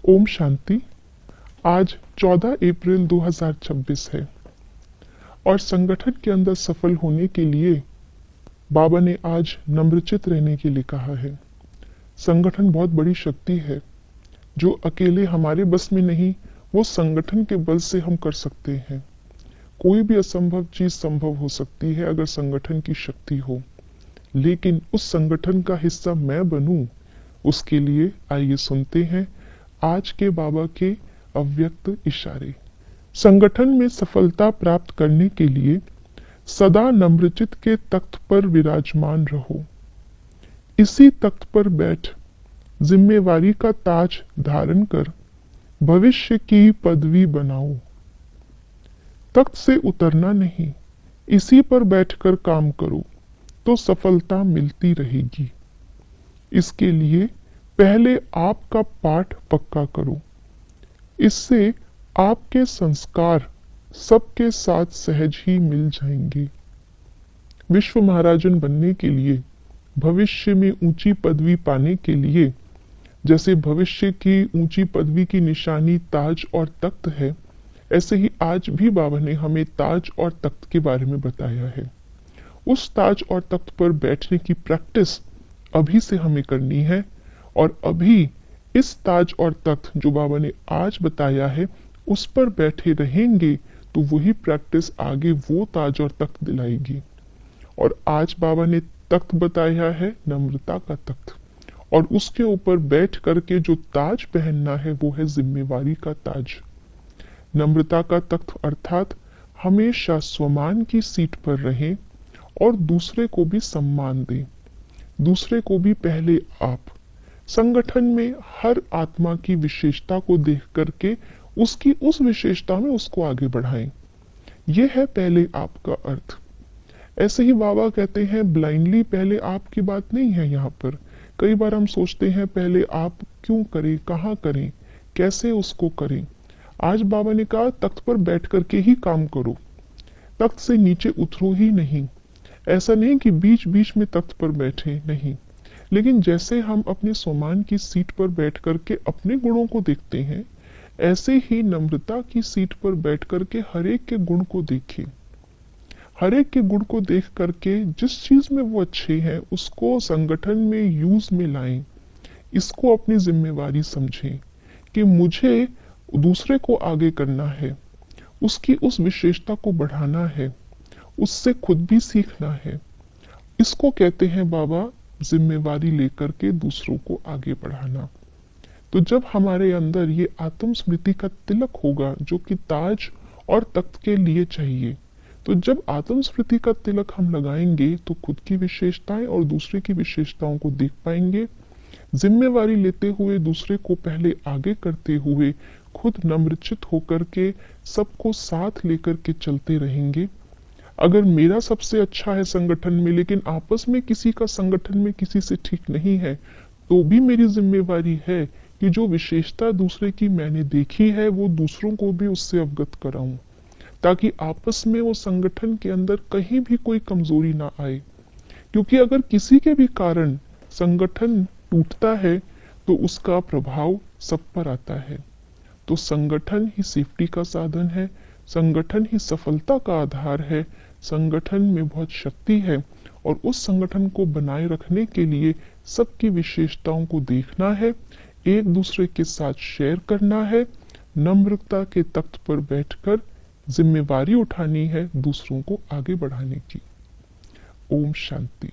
ओम शांति। आज 14 अप्रैल 2026 है और संगठन के अंदर सफल होने के लिए बाबा ने आज नम्रचित रहने के लिए कहा है। संगठन बहुत बड़ी शक्ति है जो अकेले हमारे बस में नहीं, वो संगठन के बल से हम कर सकते हैं। कोई भी असंभव चीज संभव हो सकती है अगर संगठन की शक्ति हो, लेकिन उस संगठन का हिस्सा मैं बनूं, उसके लिए आइए सुनते हैं आज के बाबा के अव्यक्त इशारे। संगठन में सफलता प्राप्त करने के लिए सदा नम्रचित के तख्त पर विराजमान रहो। इसी तख्त पर बैठ जिम्मेवारी का ताज धारण कर भविष्य की पदवी बनाओ। तख्त से उतरना नहीं, इसी पर बैठकर काम करो तो सफलता मिलती रहेगी। इसके लिए पहले आपका पाठ पक्का करो। इससे आपके संस्कार सबके साथ सहज ही मिल जाएंगे। विश्व महाराजन बनने के लिए, भविष्य में ऊंची पदवी पाने के लिए, जैसे भविष्य की ऊंची पदवी की निशानी ताज और तख्त है, ऐसे ही आज भी बाबा ने हमें ताज और तख्त के बारे में बताया है। उस ताज और तख्त पर बैठने की प्रैक्टिस अभी से हमें करनी है और अभी इस ताज और तख्त जो बाबा ने आज बताया है उस पर बैठे रहेंगे तो वही प्रैक्टिस आगे वो ताज और तख्त दिलाएगी। और आज बाबा ने तख्त बताया है नम्रता का तख्त, और उसके ऊपर बैठ करके जो ताज पहनना है वो है जिम्मेवारी का ताज। नम्रता का तख्त अर्थात हमेशा स्वमान की सीट पर रहें और दूसरे को भी सम्मान दें, दूसरे को भी पहले आप। संगठन में हर आत्मा की विशेषता को देख करके उसकी उस विशेषता में उसको आगे बढ़ाएं। यह है पहले आपका अर्थ। ऐसे ही बाबा कहते हैं ब्लाइंडली पहले आपकी बात नहीं है यहाँ पर। कई बार हम सोचते हैं पहले आप क्यों करें, कहाँ करें, कैसे उसको करें। आज बाबा ने कहा तख्त पर बैठ करके ही काम करो, तख्त से नीचे उतरो ही नहीं। ऐसा नहीं कि बीच बीच में तख्त पर बैठे, नहीं, लेकिन जैसे हम अपने स्वमान की सीट पर बैठ करके अपने गुणों को देखते हैं, ऐसे ही नम्रता की सीट पर बैठ करके हर एक के गुण को देखें। हर एक के गुण को देख करके जिस चीज में वो अच्छे हैं उसको संगठन में यूज में लाएं। इसको अपनी जिम्मेवारी समझें कि मुझे दूसरे को आगे करना है, उसकी उस विशेषता को बढ़ाना है, उससे खुद भी सीखना है। इसको कहते हैं बाबा जिम्मेवारी लेकर के दूसरों को आगे बढ़ाना। तो जब हमारे अंदर ये आत्म स्मृति का तिलक होगा जो कि ताज और तख्त के लिए चाहिए, तो जब आत्म स्मृति का तिलक हम लगाएंगे तो खुद की विशेषताएं और दूसरे की विशेषताओं को देख पाएंगे। जिम्मेवारी लेते हुए दूसरे को पहले आगे करते हुए खुद नम्रचित होकर के सबको साथ लेकर के चलते रहेंगे। अगर मेरा सबसे अच्छा है संगठन में लेकिन आपस में किसी का संगठन में किसी से ठीक नहीं है, तो भी मेरी जिम्मेवारी है कि जो विशेषता दूसरे की मैंने देखी है वो दूसरों को भी उससे अवगत कराऊं, ताकि आपस में वो संगठन के अंदर कहीं भी कोई कमजोरी ना आए। क्योंकि अगर किसी के भी कारण संगठन टूटता है तो उसका प्रभाव सब पर आता है। तो संगठन ही सेफ्टी का साधन है, संगठन ही सफलता का आधार है। संगठन में बहुत शक्ति है और उस संगठन को बनाए रखने के लिए सबकी विशेषताओं को देखना है, एक दूसरे के साथ शेयर करना है, नम्रता के तख्त पर बैठकर जिम्मेवारी उठानी है दूसरों को आगे बढ़ाने की। ओम शांति।